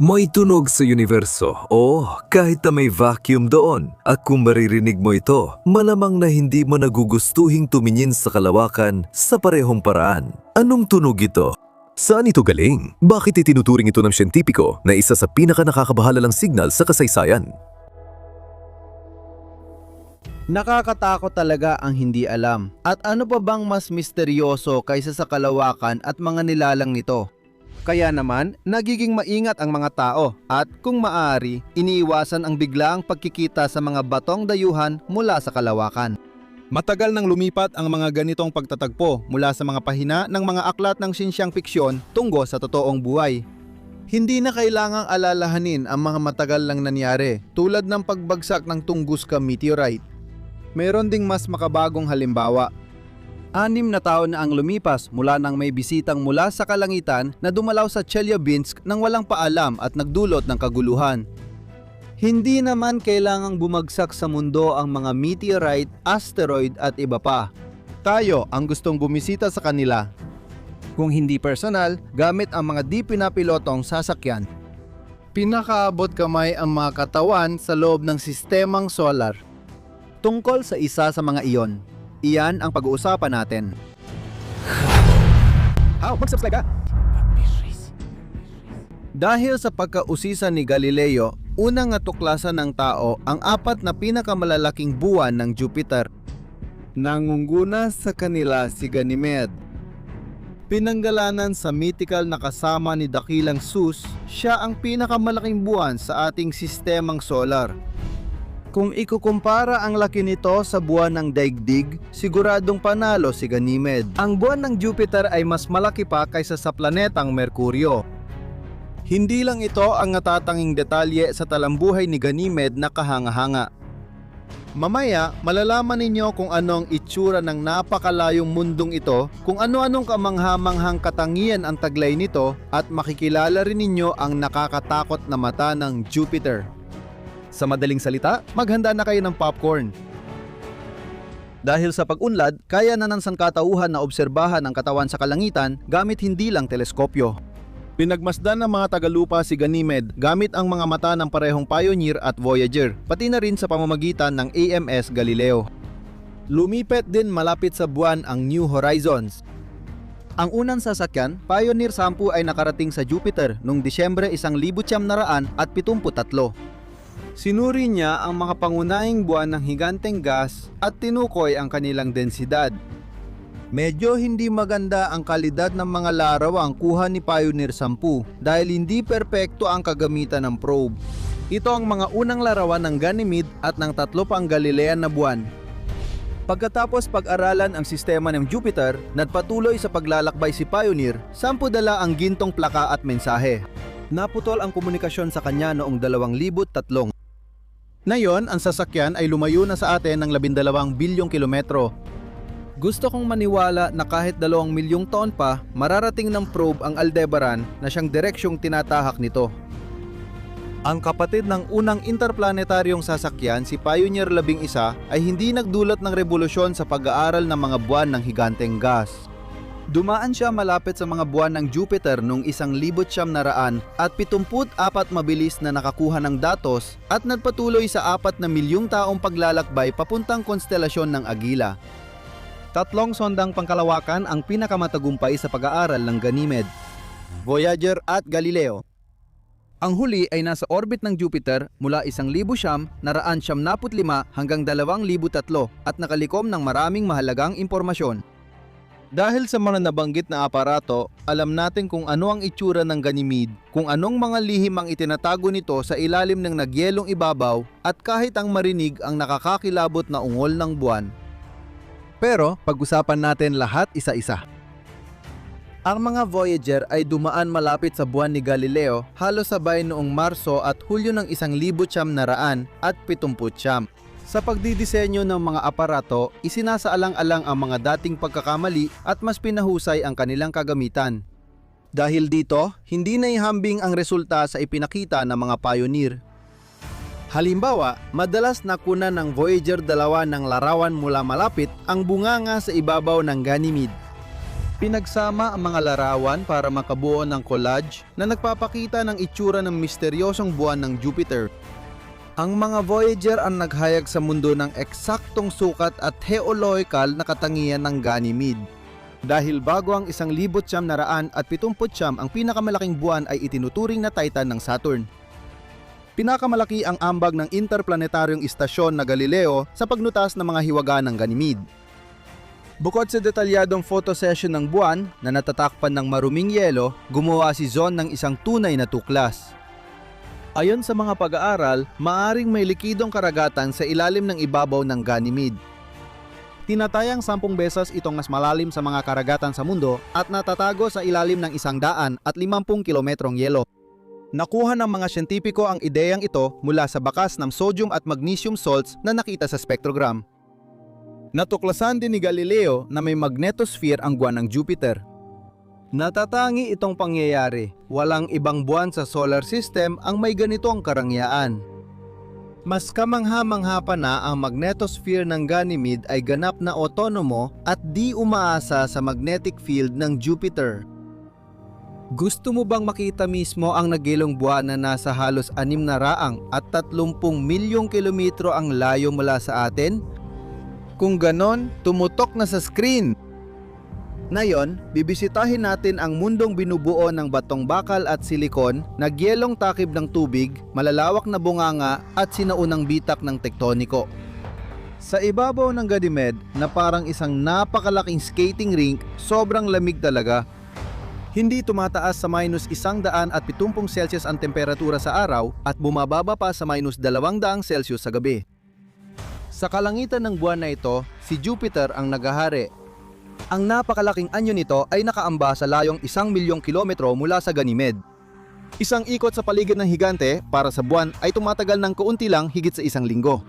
May tunog sa universo o kahit na may vacuum doon at kung maririnig mo ito, malamang na hindi mo nagugustuhing tumingin sa kalawakan sa parehong paraan. Anong tunog ito? Saan ito galing? Bakit itinuturing ito ng siyentipiko na isa sa pinaka-nakakabahalang signal sa kasaysayan? Nakakatakot talaga ang hindi alam. At ano pa bang mas misteryoso kaysa sa kalawakan at mga nilalang nito? Kaya naman, nagiging maingat ang mga tao at kung maaari, iniiwasan ang biglaang pagkikita sa mga batong dayuhan mula sa kalawakan. Matagal nang lumipat ang mga ganitong pagtatagpo mula sa mga pahina ng mga aklat ng sinsyang fiksyon tungo sa totoong buhay. Hindi na kailangang alalahanin ang mga matagal lang nangyari tulad ng pagbagsak ng Tunguska meteorite. Meron ding mas makabagong halimbawa. 6 na taon na ang lumipas mula nang may bisitang mula sa kalangitan na dumalaw sa Chelyabinsk nang walang paalam at nagdulot ng kaguluhan. Hindi naman kailangang bumagsak sa mundo ang mga meteorite, asteroid at iba pa. Tayo ang gustong bumisita sa kanila. Kung hindi personal, gamit ang mga di pinapilotong sasakyan. Pinakaabot kamay ang mga katawan sa loob ng sistemang solar. Tungkol sa isa sa mga iyon, iyan ang pag-uusapan natin. Mag-subscribe ka! Dahil sa pagkausisa ni Galileo, unang natuklasan ng tao ang 4 na pinakamalalaking buwan ng Jupiter. Nangunguna sa kanila si Ganymede. Pinanggalanan sa mythical na kasama ni dakilang Zeus, siya ang pinakamalaking buwan sa ating sistemang solar. Kung ikukumpara ang laki nito sa buwan ng daigdig, siguradong panalo si Ganymede. Ang buwan ng Jupiter ay mas malaki pa kaysa sa planetang Merkuryo. Hindi lang ito ang natatanging detalye sa talambuhay ni Ganymede na kahanga-hanga. Mamaya, malalaman ninyo kung ano ang itsura ng napakalayong mundong ito, kung ano-anong kamangha-manghang katangian ang taglay nito, at makikilala rin ninyo ang nakakatakot na mata ng Jupiter. Sa madaling salita, maghanda na kayo ng popcorn. Dahil sa pag-unlad, kaya na ng sangkatauhan na obserbahan ang katawan sa kalangitan gamit hindi lang teleskopyo. Pinagmasdan ng mga tagalupa si Ganymede gamit ang mga mata ng parehong Pioneer at Voyager, pati na rin sa pamamagitan ng AMS Galileo. Lumipet din malapit sa buwan ang New Horizons. Ang unang sasakyan, Pioneer 10 ay nakarating sa Jupiter noong Disyembre 1973. Sinuri niya ang mga pangunahing buwan ng higanteng gas at tinukoy ang kanilang densidad. Medyo hindi maganda ang kalidad ng mga larawang kuha ni Pioneer 10 dahil hindi perpekto ang kagamitan ng probe. Ito ang mga unang larawan ng Ganymede at ng 3 pang Galilean na buwan. Pagkatapos pag-aralan ang sistema ng Jupiter, nagpatuloy sa paglalakbay si Pioneer, 10 dala ang gintong plaka at mensahe. Naputol ang komunikasyon sa kanya noong 2003. Ngayon, ang sasakyan ay lumayo na sa atin ng 12 bilyong kilometro. Gusto kong maniwala na kahit 2 milyong taon pa, mararating ng probe ang Aldebaran na siyang direksyong tinatahak nito. Ang kapatid ng unang interplanetaryong sasakyan, si Pioneer 11, ay hindi nagdulot ng revolusyon sa pag-aaral ng mga buwan ng higanteng gas. Dumaan siya malapit sa mga buwan ng Jupiter noong 1974 mabilis na nakakuha ng datos at nagpatuloy sa 4 na milyong taong paglalakbay papuntang konstelasyon ng Agila. 3 sondang pangkalawakan ang pinakamatagumpay sa pag-aaral ng Ganymede, Voyager at Galileo. Ang huli ay nasa orbit ng Jupiter mula 1,975 hanggang 2,003 at nakalikom ng maraming mahalagang impormasyon. Dahil sa mga nabanggit na aparato, alam natin kung ano ang itsura ng Ganymede, kung anong mga lihim ang itinatago nito sa ilalim ng nagyelong ibabaw at kahit ang marinig ang nakakakilabot na ungol ng buwan. Pero pag-usapan natin lahat isa-isa. Ang mga Voyager ay dumaan malapit sa buwan ni Galileo halos sabay noong Marso at Hulyo ng 1979. Sa pagdidisenyo ng mga aparato, isinasaalang-alang ang mga dating pagkakamali at mas pinahusay ang kanilang kagamitan. Dahil dito, hindi naihambing ang resulta sa ipinakita ng mga Pioneer. Halimbawa, madalas nakuna ng Voyager 2 ng larawan mula malapit ang bunganga sa ibabaw ng Ganymede. Pinagsama ang mga larawan para makabuo ng collage na nagpapakita ng itsura ng misteryosong buwan ng Jupiter. Ang mga Voyager ang naghayag sa mundo ng eksaktong sukat at geological na katangian ng Ganymede. Dahil bago ang 1,979 ang pinakamalaking buwan ay itinuturing na Titan ng Saturn. Pinakamalaki ang ambag ng interplanetaryong istasyon na Galileo sa pagnutas ng mga hiwaga ng Ganymede. Bukod sa detalyadong photo session ng buwan na natatakpan ng maruming yelo, gumawa si Zon ng isang tunay na tuklas. Ayon sa mga pag-aaral, maaring may likidong karagatan sa ilalim ng ibabaw ng Ganymede. Tinatayang 10 beses itong mas malalim sa mga karagatan sa mundo at natatago sa ilalim ng 150 kilometrong yelo. Nakuha ng mga siyentipiko ang ideyang ito mula sa bakas ng sodium at magnesium salts na nakita sa spectrogram. Natuklasan din ni Galileo na may magnetosphere ang buwan ng Jupiter. Natatangi itong pangyayari. Walang ibang buwan sa solar system ang may ganitong karangyaan. Mas kamangha-mangha pa na ang magnetosphere ng Ganymede ay ganap na otonomo at di umaasa sa magnetic field ng Jupiter. Gusto mo bang makita mismo ang nagilong buwan na nasa halos 630 milyong kilometro ang layo mula sa atin? Kung ganon, tumutok na sa screen. Ngayon, bibisitahin natin ang mundong binubuo ng batong bakal at silikon, nagyelong takip ng tubig, malalawak na bunganga at sinaunang bitak ng tektoniko. Sa ibabaw ng Ganymede na parang isang napakalaking skating rink, sobrang lamig talaga. Hindi tumataas sa minus 170 Celsius ang temperatura sa araw at bumababa pa sa minus 200 Celsius sa gabi. Sa kalangitan ng buwan na ito, si Jupiter ang naghahari. Ang napakalaking anyo nito ay nakaamba sa layong 1,000,000 kilometro mula sa Ganymede. Isang ikot sa paligid ng higante para sa buwan ay tumatagal ng kaunti lang higit sa 1 linggo.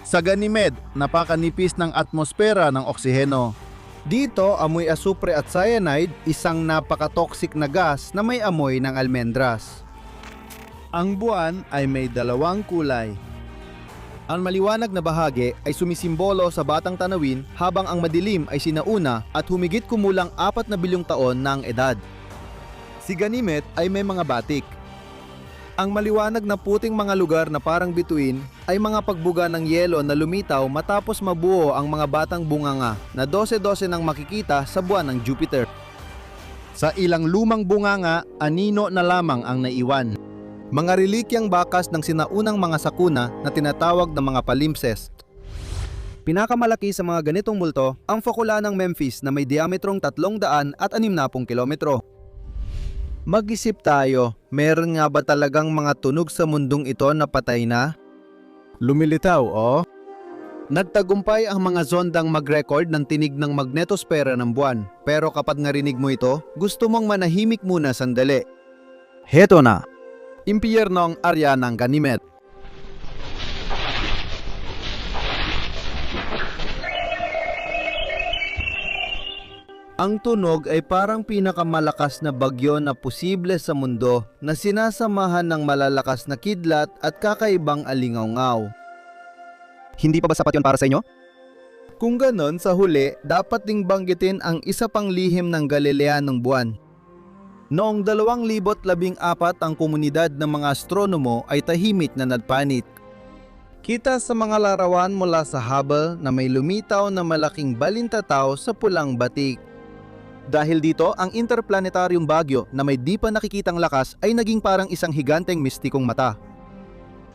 Sa Ganymede, napakanipis ng atmosfera ng oksiheno. Dito, amoy asupre at cyanide, isang napakatoxic na gas na may amoy ng almendras. Ang buwan ay may 2 kulay. Ang maliwanag na bahagi ay sumisimbolo sa batang tanawin habang ang madilim ay sinauna at humigit kumulang 4 na bilyong taon na ang edad. Si Ganymede ay may mga batik. Ang maliwanag na puting mga lugar na parang bituin ay mga pagbuga ng yelo na lumitaw matapos mabuo ang mga batang bunganga na 12-12 nang makikita sa buwan ng Jupiter. Sa ilang lumang bunganga, anino na lamang ang naiwan. Mga relikyang bakas ng sinaunang mga sakuna na tinatawag na mga palimpsest. Pinakamalaki sa mga ganitong multo ang fakula ng Memphis na may diametrong 360 kilometro. Mag-isip tayo, meron nga ba talagang mga tunog sa mundong ito na patay na? Lumilitaw, oh? Nagtagumpay ang mga zondang mag-record ng tinig ng magnetosphere ng buwan. Pero kapag narinig mo ito, gusto mong manahimik muna sandali. Heto na! Impyernong area ng Ganymede. Ang tunog ay parang pinakamalakas na bagyo na posible sa mundo na sinasamahan ng malalakas na kidlat at kakaibang alingawngaw. Hindi pa ba sapat yun para sa inyo? Kung ganon, sa huli, dapat ding banggitin ang isa pang lihim ng Galileanong buwan. Noong 2014 ang komunidad ng mga astronomo ay tahimik na nagpanit. Kita sa mga larawan mula sa Hubble na may lumitaw na malaking balintataw sa pulang batik. Dahil dito, ang interplanetaryong bagyo na may di pa nakikitang lakas ay naging parang isang higanteng mistikong mata.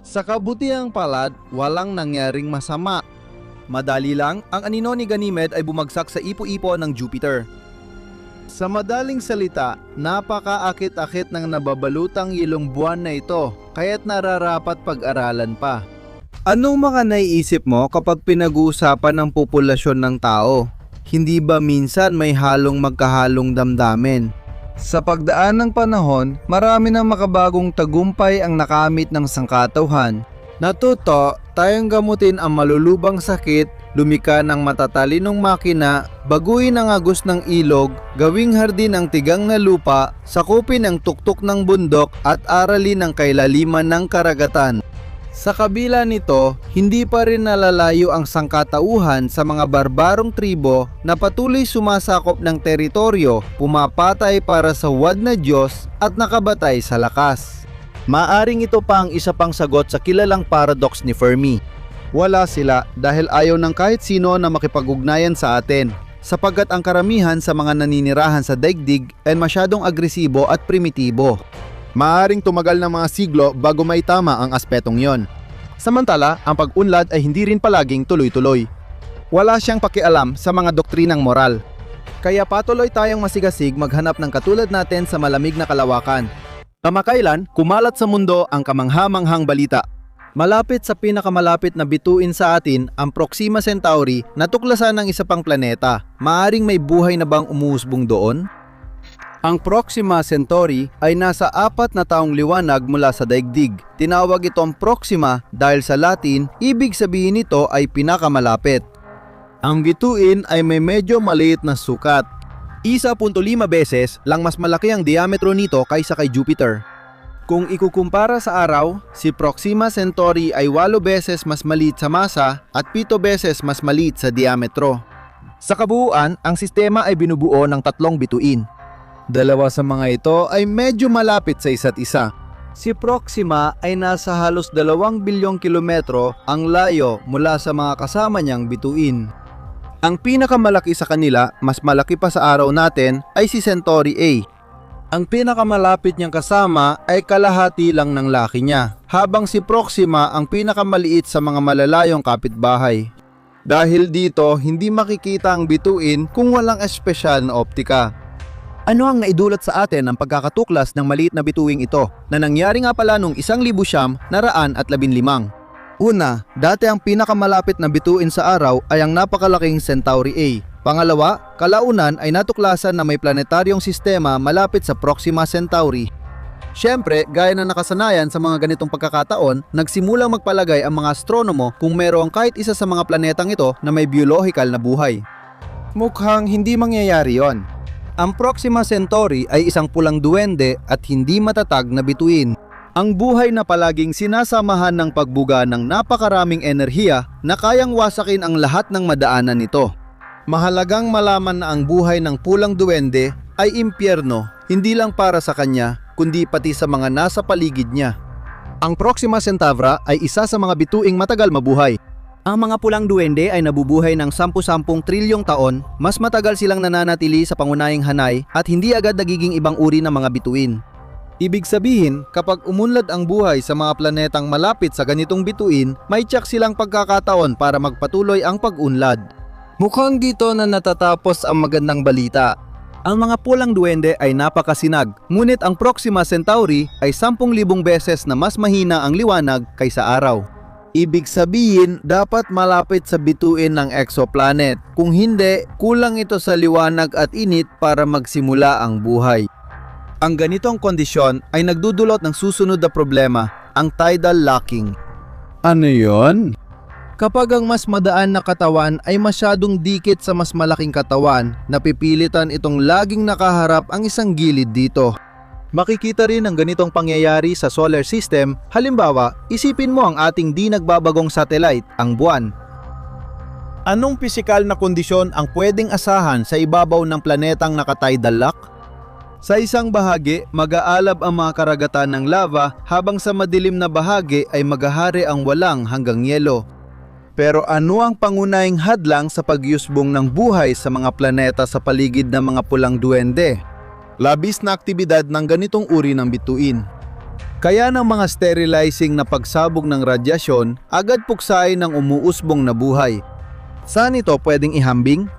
Sa kabutihang palad, walang nangyaring masama. Madali lang, ang anino ni Ganymede ay bumagsak sa ipo-ipo ng Jupiter. Sa madaling salita, napakaakit-akit ng nababalutang yelong buwan na ito, kaya't nararapat pag-aralan pa. Anong mga naiisip mo kapag pinag-uusapan ng populasyon ng tao? Hindi ba minsan may halong magkahalong damdamin? Sa pagdaan ng panahon, marami ng makabagong tagumpay ang nakamit ng sangkatauhan. Natuto, tayong gamutin ang malulubang sakit, lumika ng matatalinong makina, baguhin ang agos ng ilog, gawing hardin ang tigang na lupa, sakupin ang tuktok ng bundok at aralin ang kailaliman ng karagatan. Sa kabila nito, hindi pa rin nalalayo ang sangkatauhan sa mga barbarong tribo na patuloy sumasakop ng teritoryo, pumapatay para sa huwad na Diyos at nakabatay sa lakas. Maaring ito pa ang isa pang sagot sa kilalang paradox ni Fermi. Wala sila dahil ayaw ng kahit sino na makipag-ugnayan sa atin, sapagkat ang karamihan sa mga naninirahan sa daigdig ay masyadong agresibo at primitibo. Maaring tumagal ng mga siglo bago may tama ang aspetong yon. Samantala, ang pag-unlad ay hindi rin palaging tuloy-tuloy. Wala siyang pakialam sa mga doktrinang moral. Kaya patuloy tayong masigasig maghanap ng katulad natin sa malamig na kalawakan. Kamakailan, kumalat sa mundo ang kamangha-manghang balita. Malapit sa pinakamalapit na bituin sa atin, ang Proxima Centauri, natuklasan ng isa pang planeta. Maaring may buhay na bang umuusbong doon? Ang Proxima Centauri ay nasa 4 na taong liwanag mula sa daigdig. Tinawag itong Proxima dahil sa Latin, ibig sabihin nito ay pinakamalapit. Ang bituin ay may medyo maliit na sukat. 1.5 beses lang mas malaki ang diametro nito kaysa kay Jupiter. Kung ikukumpara sa araw, si Proxima Centauri ay 8 beses mas maliit sa masa at 7 beses mas maliit sa diametro. Sa kabuuan, ang sistema ay binubuo ng 3 bituin. 2 sa mga ito ay medyo malapit sa isa't isa. Si Proxima ay nasa halos 2 bilyong kilometro ang layo mula sa mga kasama niyang bituin. Ang pinakamalaki sa kanila, mas malaki pa sa araw natin, ay si Centauri A. Ang pinakamalapit niyang kasama ay kalahati lang ng laki niya, habang si Proxima ang pinakamaliit sa mga malalayong kapitbahay. Dahil dito, hindi makikita ang bituin kung walang espesyal na optika. Ano ang naidulot sa atin ng pagkakatuklas ng maliit na bituing ito na nangyari nga pala noong 1915? Una, dati ang pinakamalapit na bituin sa araw ay ang napakalaking Centauri A. Pangalawa, kalaunan ay natuklasan na may planetaryong sistema malapit sa Proxima Centauri. Siyempre, gaya na nakasanayan sa mga ganitong pagkakataon, nagsimulang magpalagay ang mga astronomo kung mayroong kahit isa sa mga planetang ito na may biological na buhay. Mukhang hindi mangyayari yon. Ang Proxima Centauri ay isang pulang duwende at hindi matatag na bituin. Ang buhay na palaging sinasamahan ng pagbuga ng napakaraming enerhiya na kayang wasakin ang lahat ng madaanan nito. Mahalagang malaman na ang buhay ng pulang duwende ay impyerno, hindi lang para sa kanya, kundi pati sa mga nasa paligid niya. Ang Proxima Centauri ay isa sa mga bituing matagal mabuhay. Ang mga pulang duwende ay nabubuhay ng 10-10 trilyong taon, mas matagal silang nananatili sa pangunahing hanay at hindi agad nagiging ibang uri ng mga bituin. Ibig sabihin, kapag umunlad ang buhay sa mga planetang malapit sa ganitong bituin, may tiyak silang pagkakataon para magpatuloy ang pag-unlad. Mukhang dito na natatapos ang magandang balita. Ang mga pulang duwende ay napakasinag, ngunit ang Proxima Centauri ay 10,000 beses na mas mahina ang liwanag kaysa araw. Ibig sabihin, dapat malapit sa bituin ng exoplanet. Kung hindi, kulang ito sa liwanag at init para magsimula ang buhay. Ang ganitong kondisyon ay nagdudulot ng susunod na problema, ang tidal locking. Ano yon? Kapag ang mas madaan na katawan ay masyadong dikit sa mas malaking katawan, napipilitan itong laging nakaharap ang isang gilid dito. Makikita rin ang ganitong pangyayari sa solar system. Halimbawa, isipin mo ang ating di nagbabagong satellite, ang buwan. Anong pisikal na kondisyon ang pwedeng asahan sa ibabaw ng planetang naka-tidal lock? Sa isang bahagi, mag-aalab ang mga karagatan ng lava habang sa madilim na bahagi ay maghahari ang walang hanggang yelo. Pero ano ang pangunahing hadlang sa pagyusbong ng buhay sa mga planeta sa paligid ng mga pulang duwende? Labis na aktibidad ng ganitong uri ng bituin. Kaya ng mga sterilizing na pagsabog ng radyasyon, agad puksain ng umuusbong na buhay. Saan ito pwedeng ihambing?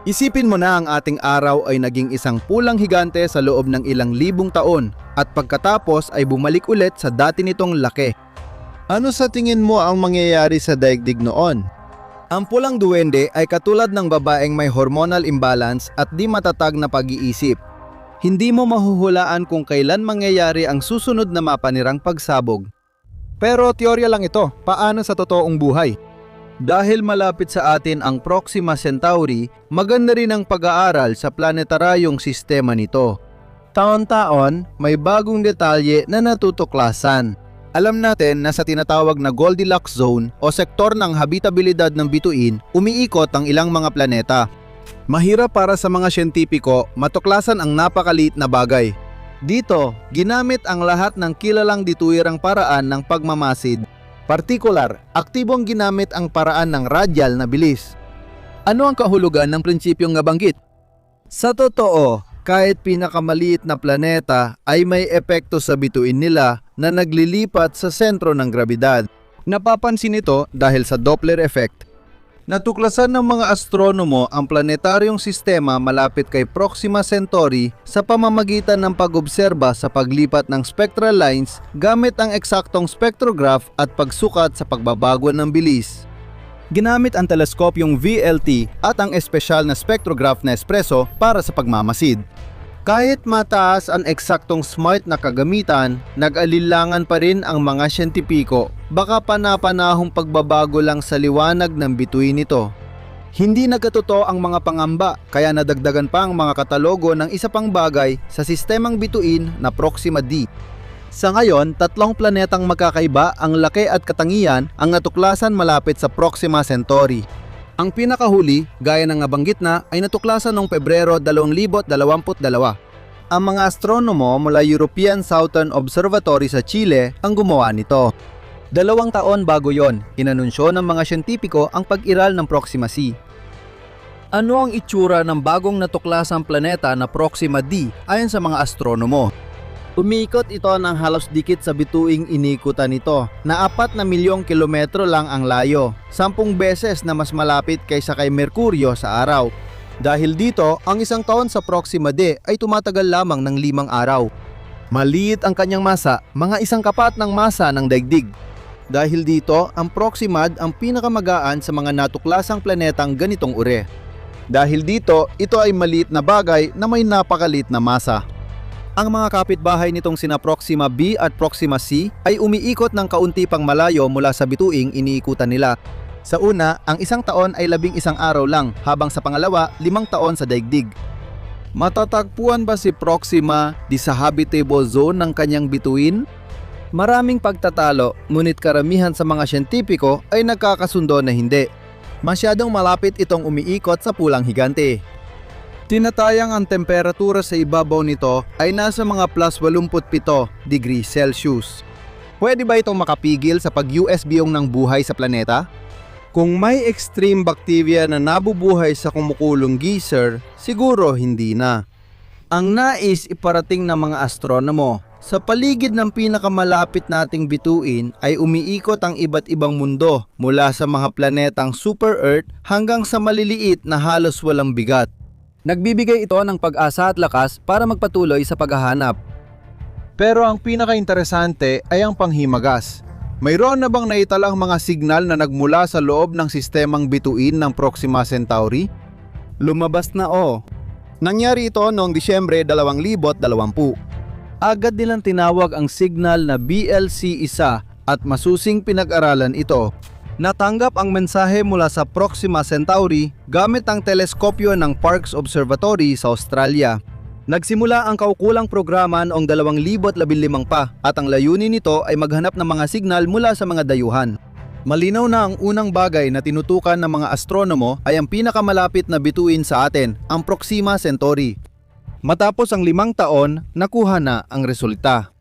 Isipin mo na ang ating araw ay naging isang pulang higante sa loob ng ilang libong taon at pagkatapos ay bumalik ulit sa dati nitong laki. Ano sa tingin mo ang mangyayari sa daigdig noon? Ang pulang duwende ay katulad ng babaeng may hormonal imbalance at di matatag na pag-iisip. Hindi mo mahuhulaan kung kailan mangyayari ang susunod na mapanirang pagsabog. Pero teorya lang ito, paano sa totoong buhay? Dahil malapit sa atin ang Proxima Centauri, maganda rin ang pag-aaral sa planetaryong sistema nito. Taon-taon, may bagong detalye na natutuklasan. Alam natin na sa tinatawag na Goldilocks Zone o sektor ng habitabilidad ng bituin, umiikot ang ilang mga planeta. Mahirap para sa mga siyentipiko matuklasan ang napakaliit na bagay. Dito, ginamit ang lahat ng kilalang dituirang paraan ng pagmamasid. Partikular, aktibong ginamit ang paraan ng radial na bilis. Ano ang kahulugan ng prinsipyong nabanggit? Sa totoo, kahit pinakamaliit na planeta ay may epekto sa bituin nila na naglilipat sa sentro ng grabidad. Napapansin ito dahil sa Doppler effect. Natuklasan ng mga astronomo ang planetaryong sistema malapit kay Proxima Centauri sa pamamagitan ng pag-obserba sa paglipat ng spectral lines gamit ang eksaktong spectrograph at pagsukat sa pagbabago ng bilis. Ginamit ang teleskopyong VLT at ang espesyal na spectrograph na espresso para sa pagmamasid. Kahit mataas ang eksaktong smart na kagamitan, nag-alilangan pa rin ang mga siyentipiko. Baka panapanahong pagbabago lang sa liwanag ng bituin nito. Hindi nagkatotoo ang mga pangamba, kaya nadagdagan pa ang mga katalogo ng isa pang bagay sa sistemang bituin na Proxima D. Sa ngayon, 3 planetang magkakaiba ang laki at katangian ang natuklasan malapit sa Proxima Centauri. Ang pinakahuli, gaya ng nabanggit na, ay natuklasan noong Pebrero 2022. Ang mga astronomo mula European Southern Observatory sa Chile ang gumawa nito. 2 taon bago yon, inanunsyo ng mga siyentipiko ang pag-iral ng Proxima C. Ano ang itsura ng bagong natuklasang planeta na Proxima D ayon sa mga astronomo? Umiikot ito ng halos dikit sa bituing inikutan nito na 4 na milyong kilometro lang ang layo, 10 beses na mas malapit kaysa kay Merkuryo sa araw. Dahil dito, ang 1 taon sa Proxima D ay tumatagal lamang ng 5 araw. Maliit ang kanyang masa, mga 1 kapat ng masa ng daigdig. Dahil dito, ang Proximad ang pinakamagaan sa mga natuklasang planetang ganitong uri. Dahil dito, ito ay maliit na bagay na may napakaliit na masa. Ang mga kapitbahay nitong sina Proxima B at Proxima C ay umiikot ng kaunti pang malayo mula sa bituing iniikutan nila. Sa una, ang 1 taon ay 11 araw lang, habang sa pangalawa, 5 taon sa daigdig. Matatagpuan ba si Proxima di sa habitable zone ng kanyang bituin? Maraming pagtatalo, ngunit karamihan sa mga siyentipiko ay nagkakasundo na hindi. Masyadong malapit itong umiikot sa pulang higante. Tinatayang ang temperatura sa ibabaw nito ay nasa mga plus 87 degrees Celsius. Pwede ba itong makapigil sa pag-USBong ng buhay sa planeta? Kung may extreme bacteria na nabubuhay sa kumukulong geyser, siguro hindi na. Ang nais iparating ng mga astronomo, sa paligid ng pinakamalapit nating bituin ay umiikot ang iba't ibang mundo mula sa mga planetang Super Earth hanggang sa maliliit na halos walang bigat. Nagbibigay ito ng pag-asa at lakas para magpatuloy sa paghahanap. Pero ang pinaka-interesante ay ang panghimagas. Mayroon na bang naitalang mga signal na nagmula sa loob ng sistemang bituin ng Proxima Centauri? Lumabas na Nangyari ito noong Disyembre 2020. Agad nilang tinawag ang signal na BLC-1 at masusing pinag-aralan ito. Natanggap ang mensahe mula sa Proxima Centauri gamit ang teleskopyo ng Parkes Observatory sa Australia. Nagsimula ang kaukulang programa noong 2015 pa at ang layunin nito ay maghanap ng mga signal mula sa mga dayuhan. Malinaw na ang unang bagay na tinutukan ng mga astronomo ay ang pinakamalapit na bituin sa atin, ang Proxima Centauri. Matapos ang 5 taon, nakuha na ang resulta.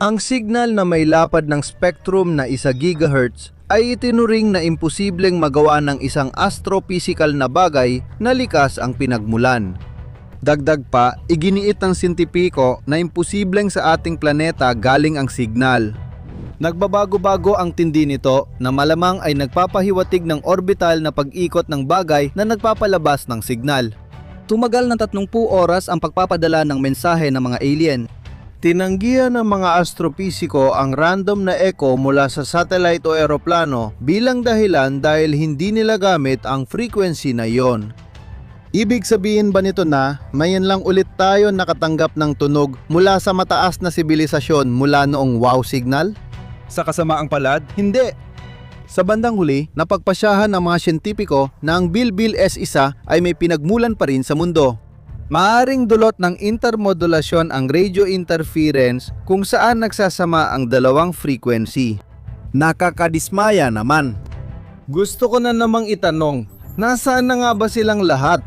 Ang signal na may lapad ng spectrum na 1 GHz ay itinuring na imposibleng magawa ng isang astrophysical na bagay na likas ang pinagmulan. Dagdag pa, iginiit ng siyentipiko na imposibleng sa ating planeta galing ang signal. Nagbabago-bago ang tindi nito na malamang ay nagpapahiwatig ng orbital na pag-ikot ng bagay na nagpapalabas ng signal. Tumagal ng 30 oras ang pagpapadala ng mensahe ng mga alien. Tinanggihan ng mga astropisiko ang random na echo mula sa satellite o eroplano bilang dahilan dahil hindi nila gamit ang frequency na iyon. Ibig sabihin ba nito na mayan lang ulit tayo nakatanggap ng tunog mula sa mataas na sibilisasyon mula noong wow signal? Sa kasamaang palad, Hindi. Sa bandang huli, napagpasyahan ng mga siyentipiko na ang Bilbil S1 ay may pinagmulan pa rin sa mundo. Maaring dulot ng intermodulasyon ang radio interference kung saan nagsasama ang dalawang frequency. Nakakadismaya naman. Gusto ko na namang itanong, nasaan na nga ba silang lahat?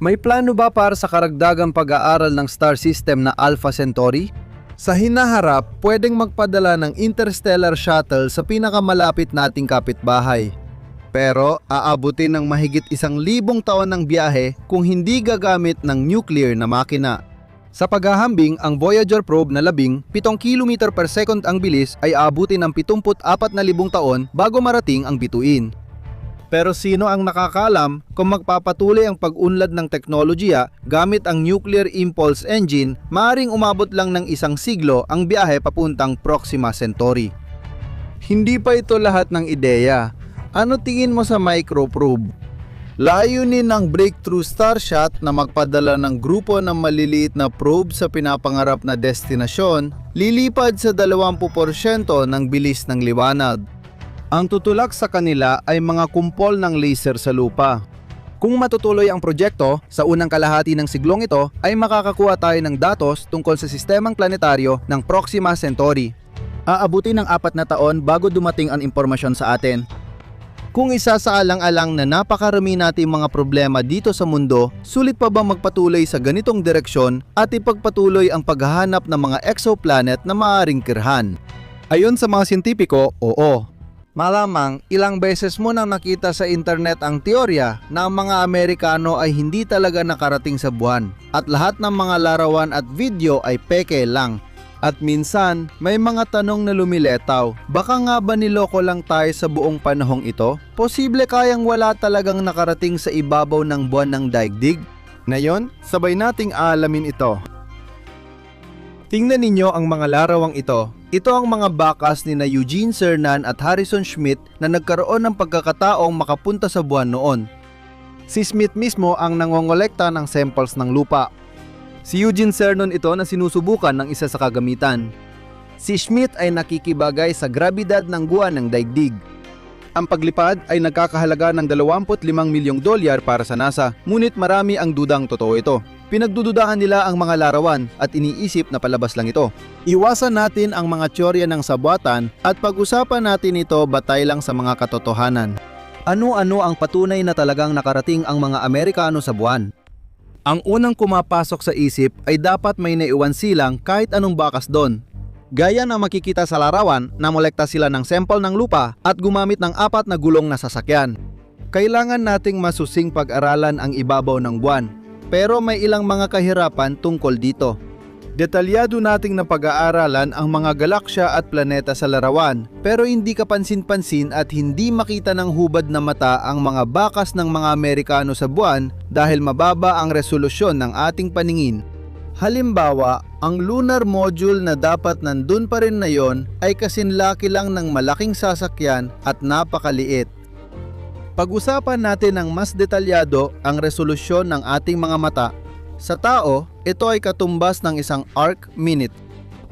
May plano ba para sa karagdagang pag-aaral ng star system na Alpha Centauri? Sa hinaharap, pwedeng magpadala ng interstellar shuttle sa pinakamalapit nating kapitbahay. Pero aabutin ng mahigit 1,000 taon ng biyahe kung hindi gagamit ng nuclear na makina. Sa paghahambing, ang Voyager probe na 7 km per second ang bilis ay aabutin ng 74,000 taon bago marating ang bituin. Pero sino ang nakakalam kung magpapatuloy ang pag-unlad ng teknolohiya gamit ang nuclear impulse engine, maaring umabot lang ng 1 siglo ang biyahe papuntang Proxima Centauri. Hindi pa ito lahat ng ideya. Ano tingin mo sa microprobe? Layunin ng Breakthrough Starshot na magpadala ng grupo ng maliliit na probe sa pinapangarap na destinasyon, lilipad sa 20% ng bilis ng liwanag. Ang tutulak sa kanila ay mga kumpol ng laser sa lupa. Kung matutuloy ang proyekto, sa unang kalahati ng siglong ito ay makakakuha tayo ng datos tungkol sa sistemang planetaryo ng Proxima Centauri. Aabutin ng 4 na taon bago dumating ang impormasyon sa atin. Kung isasaalang-alang na napakarami nating mga problema dito sa mundo, sulit pa ba magpatuloy sa ganitong direksyon at ipagpatuloy ang paghahanap ng mga exoplanet na maaaring kirhan? Ayon sa mga siyentipiko, oo. Malamang ilang beses mo nang nakita sa internet ang teorya na ang mga Amerikano ay hindi talaga nakarating sa buwan at lahat ng mga larawan at video ay peke lang. At minsan, may mga tanong na lumiletaw. Baka nga ba niloko lang tayo sa buong panahong ito? Posible kayang wala talagang nakarating sa ibabaw ng buwan ng daigdig? Ngayon, sabay nating aalamin ito. Tingnan ninyo ang mga larawang ito. Ito ang mga bakas ni na Eugene Cernan at Harrison Schmitt na nagkaroon ng pagkakataong makapunta sa buwan noon. Si Schmitt mismo ang nangongolekta ng samples ng lupa. Si Eugene Cernan ito na sinusubukan ng isa sa kagamitan. Si Schmitt ay nakikibagay sa grabidad ng buwan ng daigdig. Ang paglipad ay nagkakahalaga ng $25 milyong para sa NASA, ngunit marami ang dudang totoo ito. Pinagdududahan nila ang mga larawan at iniisip na palabas lang ito. Iwasan natin ang mga teorya ng sabuatan at pag-usapan natin ito batay lang sa mga katotohanan. Ano-ano ang patunay na talagang nakarating ang mga Amerikano sa buwan? Ang unang kumapasok sa isip ay dapat may naiwan silang kahit anong bakas doon. Gaya na makikita sa larawan, namolekta sila ng sample ng lupa at gumamit ng 4 na gulong na sasakyan. Kailangan nating masusing pag-aralan ang ibabaw ng buwan, pero may ilang mga kahirapan tungkol dito. Detalyado nating napag-aaralan ang mga galaksya at planeta sa larawan, pero hindi kapansin-pansin at hindi makita ng hubad na mata ang mga bakas ng mga Amerikano sa buwan dahil mababa ang resolusyon ng ating paningin. Halimbawa, ang lunar module na dapat nandun pa rin na yon ay kasinlaki lang ng malaking sasakyan at napakaliit. Pag-usapan natin ng mas detalyado ang resolusyon ng ating mga mata. Sa tao, ito ay katumbas ng 1 arc minute.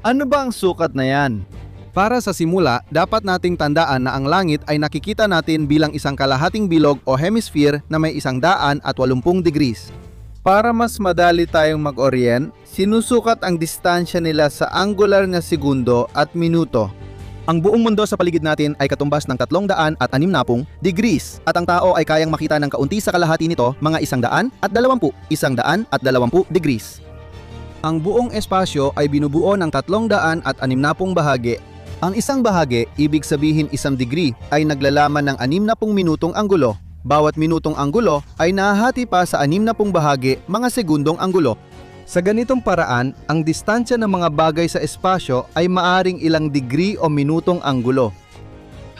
Ano ba ang sukat na yan? Para sa simula, dapat nating tandaan na ang langit ay nakikita natin bilang isang kalahating bilog o hemisphere na may 180 degrees. Para mas madali tayong mag-orient, sinusukat ang distansya nila sa angular na segundo at minuto. Ang buong mundo sa paligid natin ay katumbas ng 360 degrees at ang tao ay kayang makita ng kaunti sa kalahati nito, mga 120 degrees. Ang buong espasyo ay binubuo ng 360 bahagi. Ang isang bahagi, ibig sabihin 1 degree, ay naglalaman ng 60 minutong anggulo. Bawat minutong anggulo ay nahahati pa sa 60 bahagi, mga segundong anggulo. Sa ganitong paraan, ang distansya ng mga bagay sa espasyo ay maaring ilang degree o minutong anggulo.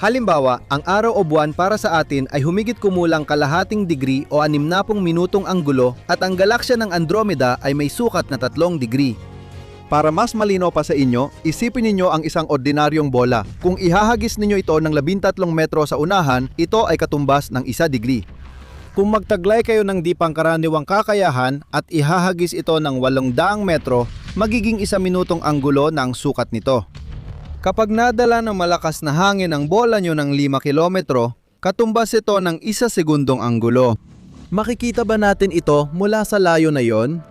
Halimbawa, ang araw o buwan para sa atin ay humigit kumulang kalahating degree o 60 minutong anggulo at ang galaksya ng Andromeda ay may sukat na 3 degree. Para mas malinaw pa sa inyo, isipin ninyo ang isang ordinaryong bola. Kung ihahagis ninyo ito ng 13 metro sa unahan, ito ay katumbas ng 1 degree. Kung magtaglay kayo ng di pangkaraniwang kakayahan at ihahagis ito ng 800 metro, magiging 1 minutong anggulo na ang sukat nito. Kapag nadala ng malakas na hangin ang bola nyo ng 5 kilometro, katumbas ito ng 1 segundong anggulo. Makikita ba natin ito mula sa layo na yon?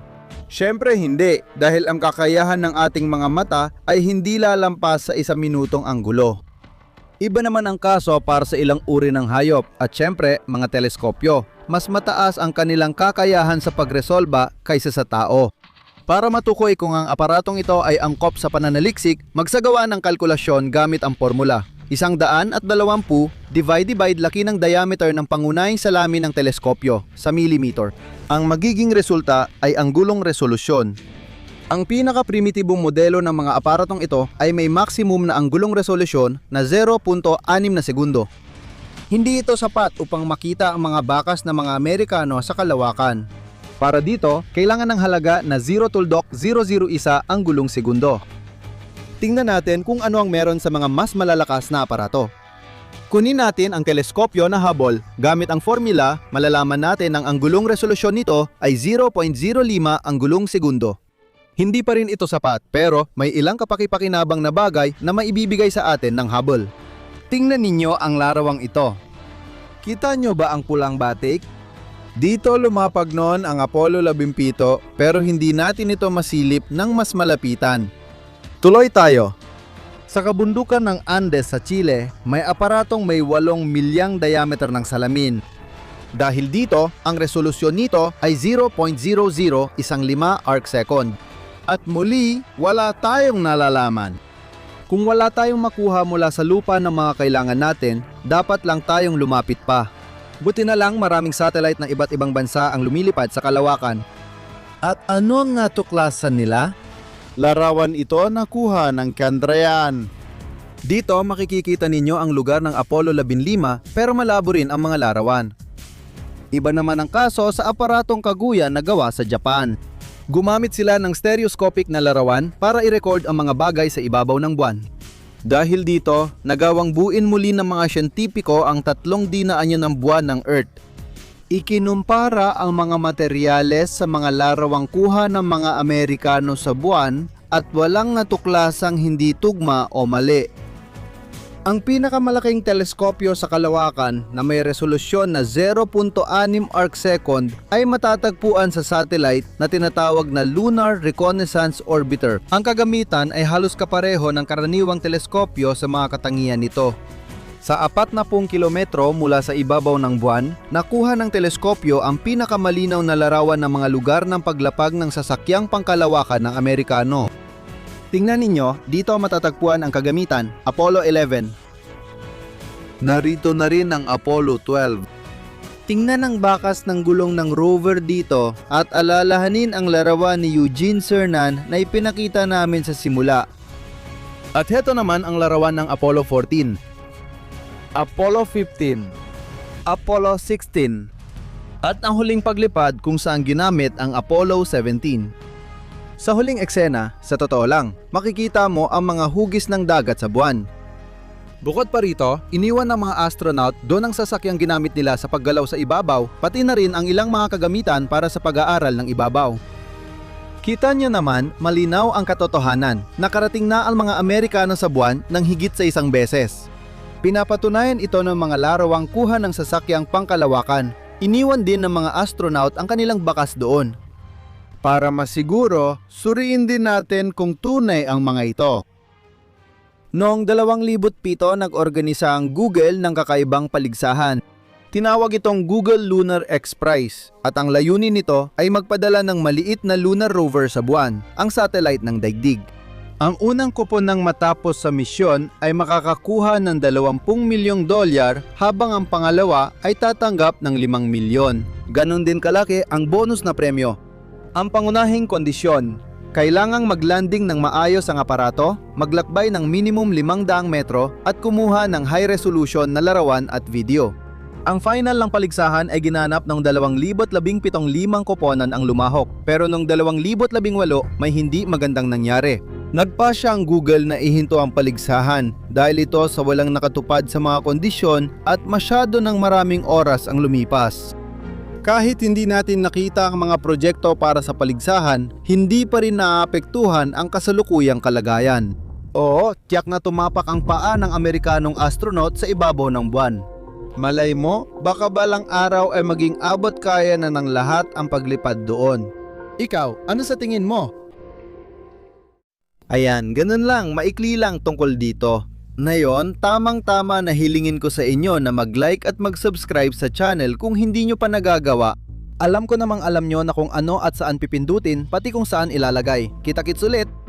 Siyempre hindi, dahil ang kakayahan ng ating mga mata ay hindi lalampas sa 1 minutong anggulo. Iba naman ang kaso para sa ilang uri ng hayop at siyempre mga teleskopyo. Mas mataas ang kanilang kakayahan sa pagresolba kaysa sa tao. Para matukoy kung ang aparatong ito ay angkop sa pananaliksik, magsagawa ng kalkulasyon gamit ang formula. 120 divide laki ng diameter ng pangunahing salamin ng teleskopyo sa millimeter. Ang magiging resulta ay anggulong resolusyon. Ang pinaka-primitibong modelo ng mga aparatong ito ay may maximum na anggulong resolusyon na 0.6 na segundo. Hindi ito sapat upang makita ang mga bakas ng mga Amerikano sa kalawakan. Para dito, kailangan ng halaga na 0.001 anggulong segundo. Tingnan natin kung ano ang meron sa mga mas malalakas na aparato. Kunin natin ang teleskopyo na Hubble. Gamit ang formula, malalaman natin ang anggulong resolusyon nito ay 0.05 anggulong segundo. Hindi pa rin ito sapat, pero may ilang kapaki-pakinabang na bagay na maibibigay sa atin ng Hubble. Tingnan ninyo ang larawang ito. Kita nyo ba ang pulang batik? Dito lumapag noon ang Apollo 17 pero hindi natin ito masilip ng mas malapitan. Tuloy tayo. Sa kabundukan ng Andes sa Chile, may aparatong may 8 milyang diameter ng salamin. Dahil dito, ang resolusyon nito ay 0.0015 arc second. At muli, wala tayong nalalaman. Kung wala tayong makuha mula sa lupa ng mga kailangan natin, dapat lang tayong lumapit pa. Buti na lang maraming satellite ng iba't ibang bansa ang lumilipad sa kalawakan. At ano ang natuklasan nila? Larawan ito nakuha ng Chandrayaan. Dito makikita ninyo ang lugar ng Apollo 15 pero malabo rin ang mga larawan. Iba naman ang kaso sa aparatong Kaguya na gawa sa Japan. Gumamit sila ng stereoscopic na larawan para i-record ang mga bagay sa ibabaw ng buwan. Dahil dito, nagawang buuin muli ng mga siyentipiko ang 3 dinaan ng buwan ng Earth. Ikinumpara ang mga materyales sa mga larawang kuha ng mga Amerikano sa buwan at walang natuklasang hindi tugma o mali. Ang pinakamalaking teleskopyo sa kalawakan na may resolusyon na 0.6 arc second ay matatagpuan sa satellite na tinatawag na Lunar Reconnaissance Orbiter. Ang kagamitan ay halos kapareho ng karaniwang teleskopyo sa mga katangian nito. Sa 40 kilometro mula sa ibabaw ng buwan, nakuha ng teleskopyo ang pinakamalinaw na larawan ng mga lugar ng paglapag ng sasakyang pangkalawakan ng Amerikano. Tingnan ninyo, dito matatagpuan ang kagamitan, Apollo 11. Narito na rin ang Apollo 12. Tingnan ang bakas ng gulong ng rover dito at alalahanin ang larawan ni Eugene Cernan na ipinakita namin sa simula. At heto naman ang larawan ng Apollo 14. Apollo 15, Apollo 16, at ang huling paglipad kung saan ginamit ang Apollo 17. Sa huling eksena, sa totoo lang, makikita mo ang mga hugis ng dagat sa buwan. Bukod pa rito, iniwan ng mga astronaut doon ang sasakyang ginamit nila sa paggalaw sa ibabaw, pati na rin ang ilang mga kagamitan para sa pag-aaral ng ibabaw. Kita niyo naman, malinaw ang katotohanan. Nakarating na ang mga Amerikano sa buwan ng higit sa 1 beses. Pinapatunayan ito ng mga larawang kuha ng sasakyang pangkalawakan. Iniwan din ng mga astronaut ang kanilang bakas doon. Para masiguro, suriin din natin kung tunay ang mga ito. Noong 2007 nag-organisa ang Google ng kakaibang paligsahan. Tinawag itong Google Lunar X Prize at ang layunin nito ay magpadala ng maliit na lunar rover sa buwan, ang satellite ng daigdig. Ang unang kupon ng matapos sa misyon ay makakakuha ng $20 milyong habang ang pangalawa ay tatanggap ng 5 milyon. Ganon din kalaki ang bonus na premyo. Ang pangunahing kondisyon, kailangang maglanding ng maayos ang aparato, maglakbay ng minimum 500 metro at kumuha ng high-resolution na larawan at video. Ang final ng paligsahan ay ginanap noong 2017 5 koponan ang lumahok, pero noong 2018 may hindi magandang nangyari. Nagpasya ang Google na ihinto ang paligsahan dahil ito sa walang nakatupad sa mga kondisyon at masyado ng maraming oras ang lumipas. Kahit hindi natin nakita ang mga proyekto para sa paligsahan, hindi pa rin naapektuhan ang kasalukuyang kalagayan. Oo, tiyak na tumapak ang paa ng Amerikanong astronaut sa ibabaw ng buwan. Malay mo, baka balang araw ay maging abot kaya na ng lahat ang paglipad doon. Ikaw, ano sa tingin mo? Ayan, ganun lang, maikli lang tungkol dito. Ngayon, tamang-tama na hilingin ko sa inyo na mag-like at mag-subscribe sa channel kung hindi nyo pa nagagawa. Alam ko namang alam nyo na kung ano at saan pipindutin, pati kung saan ilalagay. Kita-kits ulit!